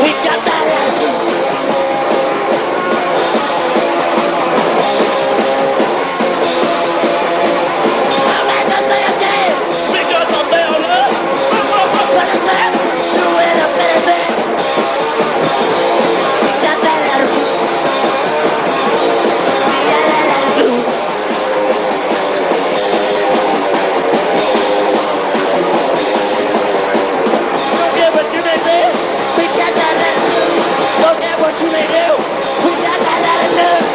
We got that attitude. I'm at the Thursday. We got the Thursday. What is that? Do it up in there. We got that attitude. We got that attitude. Don't get what you may do. We got that attitude. Don't get what you may do. We got that attitude.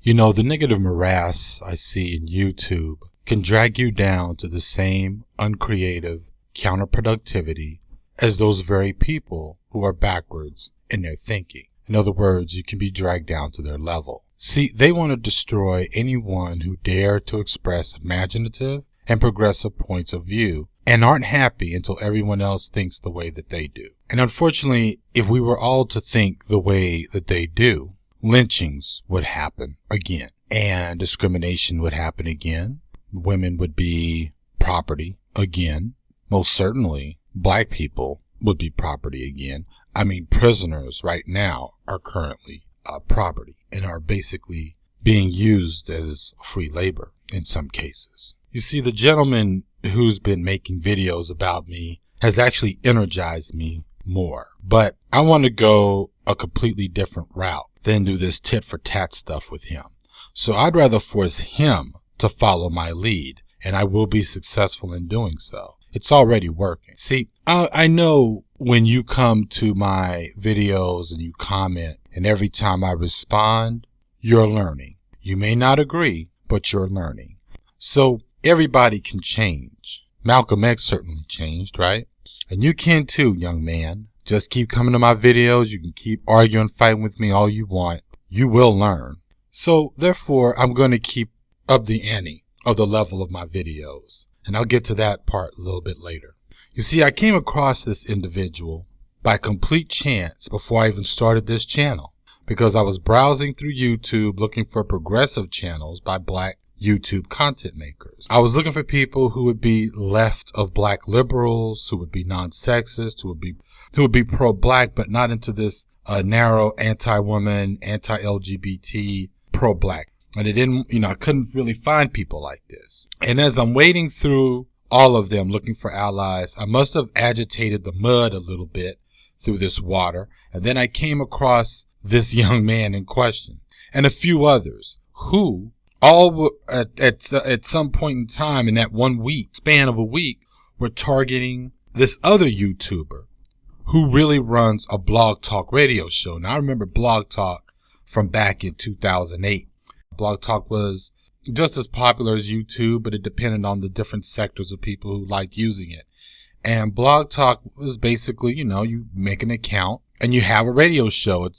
You know, the negative morass I see in YouTube can drag you down to the same uncreative counterproductivity as those very people who are backwards in their thinking. In other words, you can be dragged down to their level. See, they want to destroy anyone who dare to express imaginative and progressive points of view and aren't happy until everyone else thinks the way that they do. And unfortunately, if we were all to think the way that they do, lynchings would happen again, and discrimination would happen again. Women would be property again. Most certainly, black people would be property again. I mean, prisoners right now are currently property and are basically being used as free labor in some cases. You see, the gentleman who's been making videos about me has actually energized me more. But I want to go a completely different route than do this tit-for-tat stuff with him. So I'd rather force him to follow my lead, and I will be successful in doing so. It's already working. See, I know when you come to my videos and you comment, and every time I respond, you're learning. You may not agree, but you're learning. So everybody can change. Malcolm X certainly changed, right? And you can too, young man. Just keep coming to my videos. You can keep arguing, fighting with me all you want. You will learn. So therefore, I'm going to keep up the ante of the level of my videos. And I'll get to that part a little bit later. You see, I came across this individual by complete chance before I even started this channel, because I was browsing through YouTube looking for progressive channels by black YouTube content makers. I was looking for people who would be left of black liberals, who would be non-sexist, who would be pro-black, but not into this narrow anti-woman, anti-LGBT, pro-black. And it didn't, I couldn't really find people like this. And as I'm wading through all of them looking for allies, I must have agitated the mud a little bit through this water. And then I came across this young man in question and a few others who all at some point in time in that 1 week, span of a week, were targeting this other YouTuber who really runs a Blog Talk radio show. Now, I remember Blog Talk from back in 2008. Blog Talk was just as popular as YouTube, but it depended on the different sectors of people who liked using it. And Blog Talk was basically, you make an account and you have a radio show. It,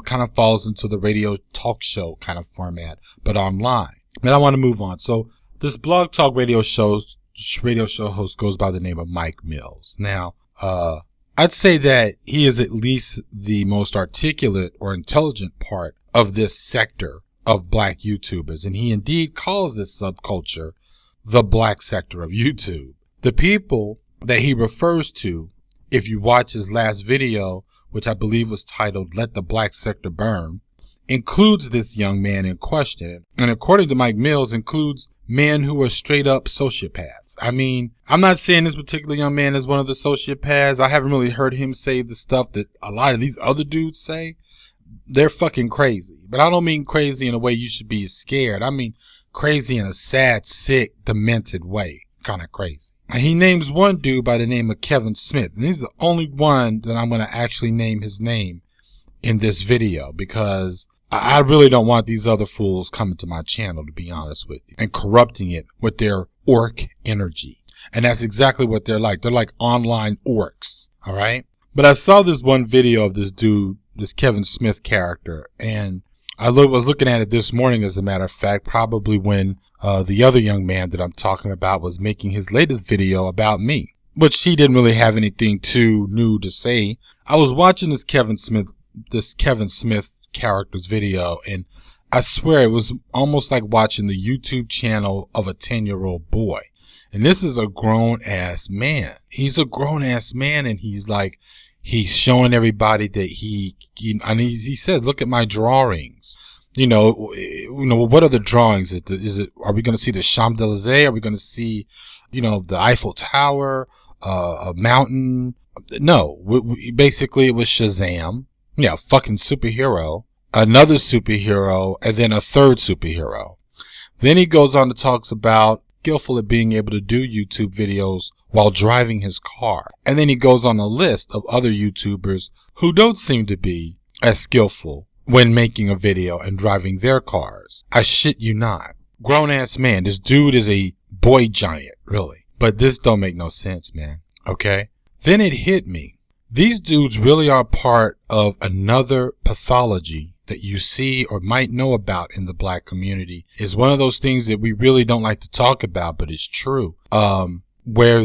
kind of falls into the radio talk show kind of format, but online. But I want to move on. So this Blog Talk radio show host goes by the name of Mike Mills. Now, I'd say that he is at least the most articulate or intelligent part of this sector of black YouTubers, and he indeed calls this subculture the black sector of YouTube. The people that he refers to, if you watch his last video, which I believe was titled "Let the Black Sector Burn," includes this young man in question, and according to Mike Mills, includes men who are straight up sociopaths. I mean, I'm not saying this particular young man is one of the sociopaths. I haven't really heard him say the stuff that a lot of these other dudes say. They're fucking crazy. But I don't mean crazy in a way you should be scared. I mean crazy in a sad, sick, demented way. Kind of crazy. And he names one dude by the name of Kevin Smith. And he's the only one that I'm going to actually name his name in this video, because I really don't want these other fools coming to my channel, to be honest with you, and corrupting it with their orc energy. And that's exactly what they're like. They're like online orcs. All right. But I saw this one video of this dude, this Kevin Smith character, and I was looking at it this morning, as a matter of fact, probably when the other young man that I'm talking about was making his latest video about me, which he didn't really have anything too new to say. I was watching this Kevin Smith character's video, and I swear it was almost like watching the YouTube channel of a 10-year-old boy. And this is a grown-ass man. He's a grown-ass man, and he's showing everybody that he says, look at my drawings. What are the drawings? Are we going to see the Champs-Élysées? Are we going to see, the Eiffel Tower, a mountain? No, basically it was Shazam. Yeah, fucking superhero, another superhero, and then a third superhero. Then he goes on to talks about skillful at being able to do YouTube videos while driving his car. And then he goes on a list of other YouTubers who don't seem to be as skillful when making a video and driving their cars. I shit you not. Grown ass man, this dude is a boy giant, really. But this don't make no sense, man. Okay? Then it hit me. These dudes really are part of another pathology that you see or might know about in the black community. Is one of those things that we really don't like to talk about, but it's true. Where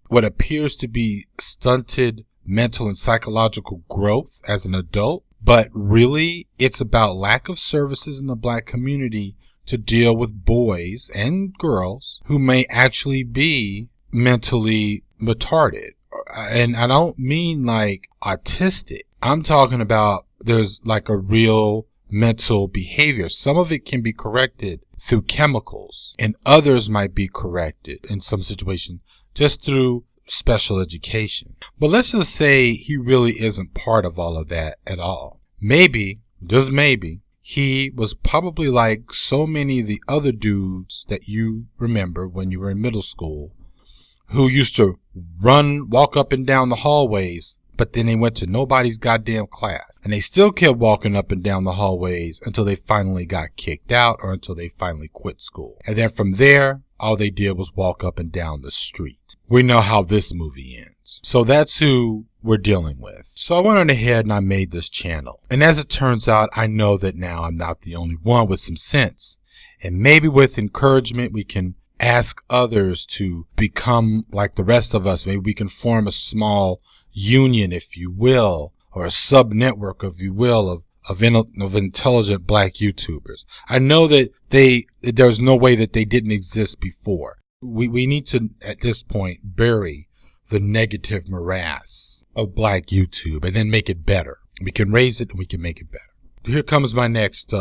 what appears to be stunted mental and psychological growth as an adult, but really it's about lack of services in the black community to deal with boys and girls who may actually be mentally retarded. And I don't mean like autistic. I'm talking about there's like a real mental behavior. Some of it can be corrected through chemicals, and others might be corrected in some situation just through special education. But let's just say he really isn't part of all of that at all. Maybe, just maybe, he was probably like so many of the other dudes that you remember when you were in middle school who used to walk up and down the hallways, but then they went to nobody's goddamn class. And they still kept walking up and down the hallways until they finally got kicked out or until they finally quit school. And then from there, all they did was walk up and down the street. We know how this movie ends. So that's who we're dealing with. So I went on ahead and I made this channel. And as it turns out, I know that now I'm not the only one with some sense. And maybe with encouragement, we can ask others to become like the rest of us. Maybe we can form a small union, if you will, or a sub-network, if you will, of intelligent black YouTubers. I know that there's no way that they didn't exist before. We need to, at this point, bury the negative morass of black YouTube and then make it better. We can raise it and we can make it better. Here comes my next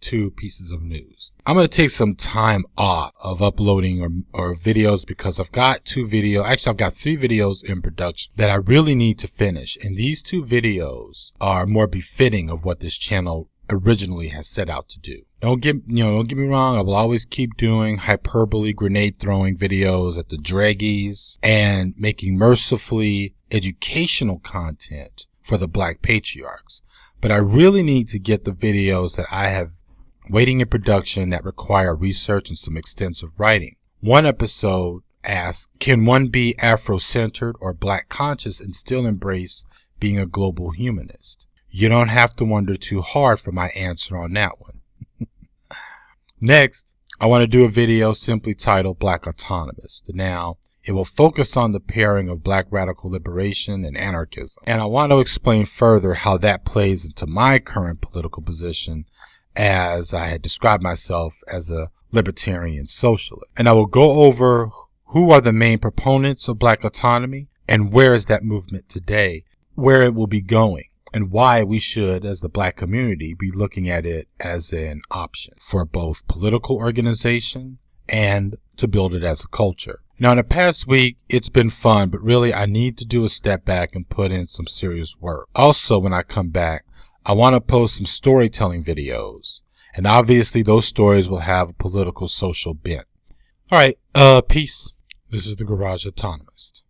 two pieces of news. I'm going to take some time off of uploading or videos because I've got three videos in production that I really need to finish. And these two videos are more befitting of what this channel originally has set out to do. Don't get me wrong. I will always keep doing hyperbole grenade throwing videos at the draggies and making mercifully educational content for the black patriarchs. But I really need to get the videos that I have waiting in production that require research and some extensive writing. One episode asks, can one be Afro-centered or black conscious and still embrace being a global humanist? You don't have to wonder too hard for my answer on that one. Next, I want to do a video simply titled Black Autonomist. Now, it will focus on the pairing of black radical liberation and anarchism. And I want to explain further how that plays into my current political position, as I had described myself as a libertarian socialist. And I will go over who are the main proponents of black autonomy and where is that movement today, where it will be going, and why we should, as the black community, be looking at it as an option for both political organization and to build it as a culture. Now, in the past week, it's been fun, but really I need to do a step back and put in some serious work. Also, when I come back, I want to post some storytelling videos, and obviously those stories will have a political social bent. All right, peace. This is the Garage Autonomist.